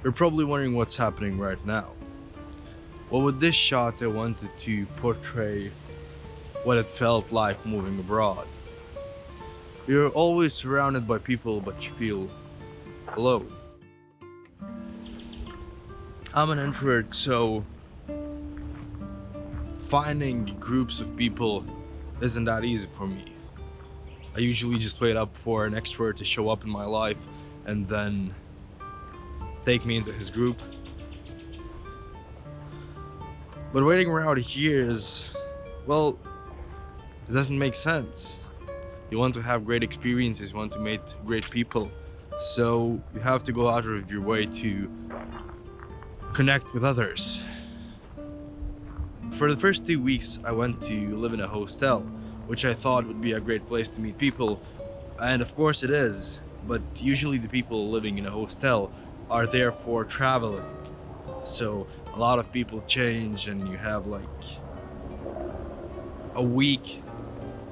You're probably wondering what's happening right now. Well, with this shot I wanted to portray what it felt like moving abroad. You're always surrounded by people but you feel alone. I'm an introvert, so finding groups of people isn't that easy for me. I usually just wait up for an extrovert to show up in my life and then take me into his group. But waiting around here is, well, it doesn't make sense. You want to have great experiences, you want to meet great people, so you have to go out of your way to connect with others. For the first 2 weeks, I went to live in a hostel, which I thought would be a great place to meet people, and of course it is, but usually the people living in a hostel are there for traveling, so a lot of people change and you have like a week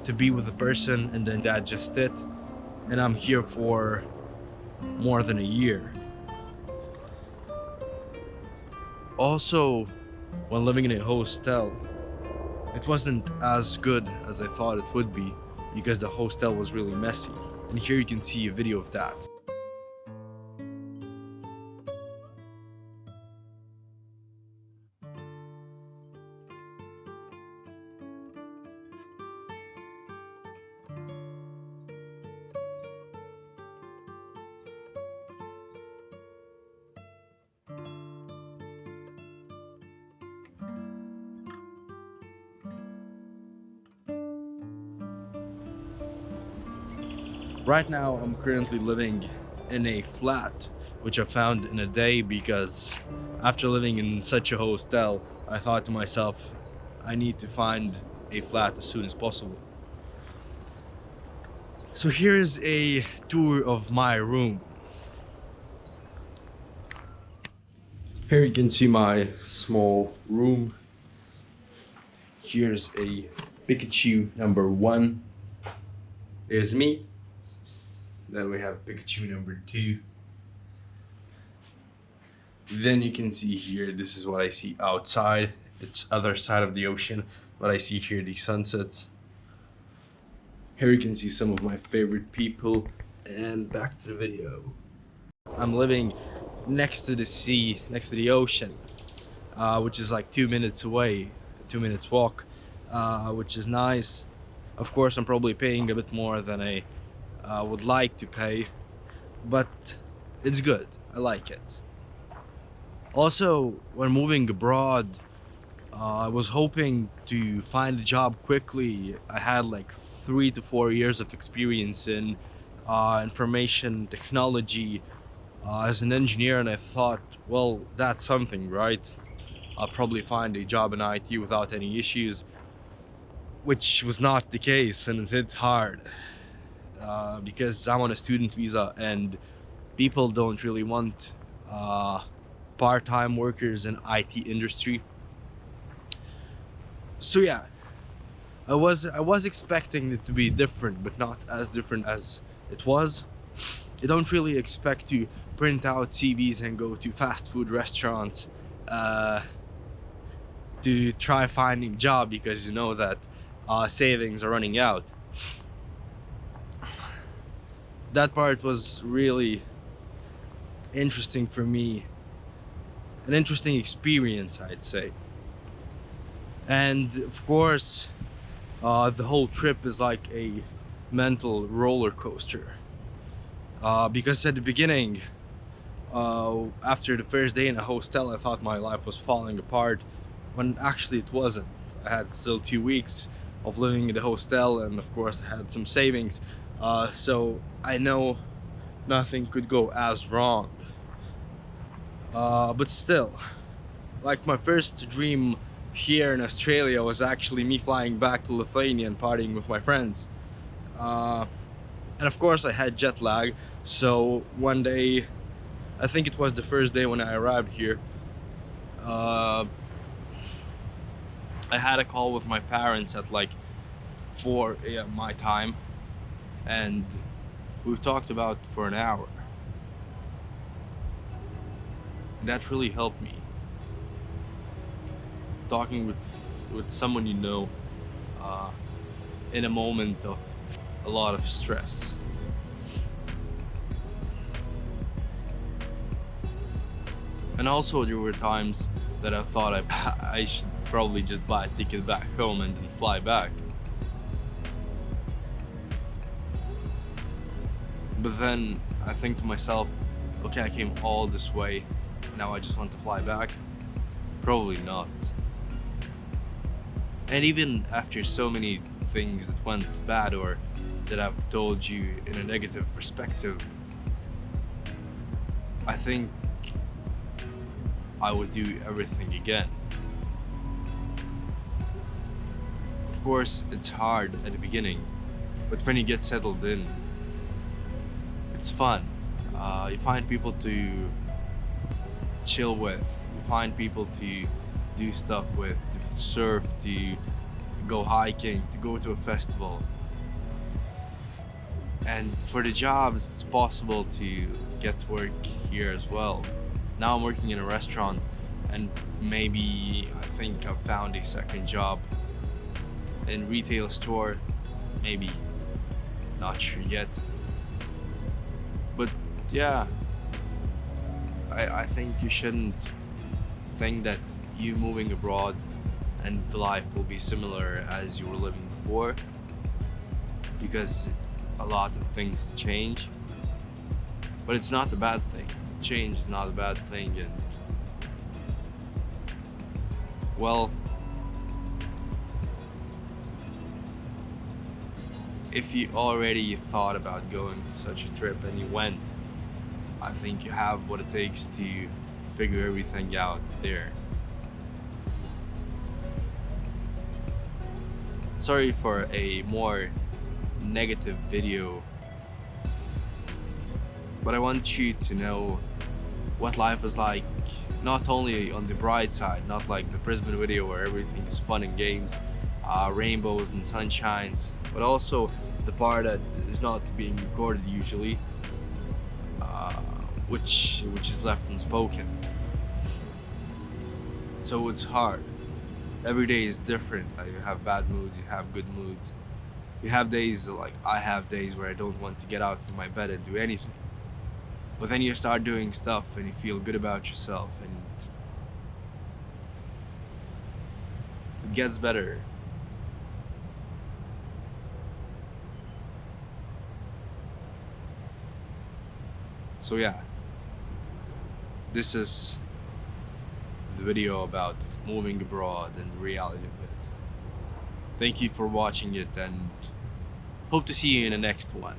to be with a person and then that's just it, and I'm here for more than a year. Also, when living in a hostel, it wasn't as good as I thought it would be because the hostel was really messy, and here you can see a video of that. Right now I'm currently living in a flat, which I found in a day because after living in such a hostel, I thought to myself, I need to find a flat as soon as possible. So here's a tour of my room. Here you can see my small room. Here's a Pikachu number 1. There's me. Then we have Pikachu number 2. Then you can see here, this is what I see outside. It's other side of the ocean, but I see here the sunsets. Here you can see some of my favorite people, and back to the video. I'm living next to the sea, next to the ocean, which is like 2 minutes away, 2 minutes walk, which is nice. Of course, I'm probably paying a bit more than I would like to pay, but it's good. I like it. Also, when moving abroad, I was hoping to find a job quickly. I had like 3 to 4 years of experience in information technology as an engineer, and I thought, well, that's something, right? I'll probably find a job in IT without any issues, which was not the case, and it hit hard because I'm on a student visa and people don't really want part-time workers in IT industry. So yeah, I was expecting it to be different, but not as different as it was. You don't really expect to print out CVs and go to fast food restaurants to try finding a job because you know that savings are running out. That part was really interesting for me, an interesting experience, I'd say. And of course, the whole trip is like a mental roller coaster. Because at the beginning, after the first day in a hostel, I thought my life was falling apart, when actually it wasn't. I had still 2 weeks of living in the hostel, and of course I had some savings, so I know nothing could go as wrong. But still, like my first dream here in Australia was actually me flying back to Lithuania and partying with my friends. And of course I had jet lag, so one day, I think it was the first day when I arrived here, I had a call with my parents at like 4 a.m. my time, and we talked about for an hour. That really helped me. Talking with someone you know, uh, in a moment of a lot of stress. And also, there were times that I thought I should probably just buy a ticket back home and then fly back. But then I think to myself, okay, I came all this way, now I just want to fly back? Probably not. And even after so many things that went bad or that I've told you in a negative perspective, I think I would do everything again. Of course, it's hard at the beginning, but when you get settled in, it's fun. You find people to chill with, you find people to do stuff with, to surf, to go hiking, to go to a festival. And for the jobs, it's possible to get work here as well. Now I'm working in a restaurant, and maybe I think I've found a second job in retail store. Maybe, not sure yet. But yeah, I think you shouldn't think that you moving abroad and the life will be similar as you were living before, because a lot of things change. But it's not a bad thing. Change is not a bad thing, and well, if you already thought about going to such a trip and you went, I think you have what it takes to figure everything out there. Sorry for a more negative video, but I want you to know what life is like, not only on the bright side, not like the Brisbane video where everything is fun and games, rainbows and sunshines, but also the part that is not being recorded usually, which is left unspoken. So it's hard. Every day is different. You have bad moods, you have good moods. You have days like I have days where I don't want to get out from my bed and do anything. But then you start doing stuff and you feel good about yourself and it gets better. So yeah, this is the video about moving abroad and the reality of it. Thank you for watching it and hope to see you in the next one.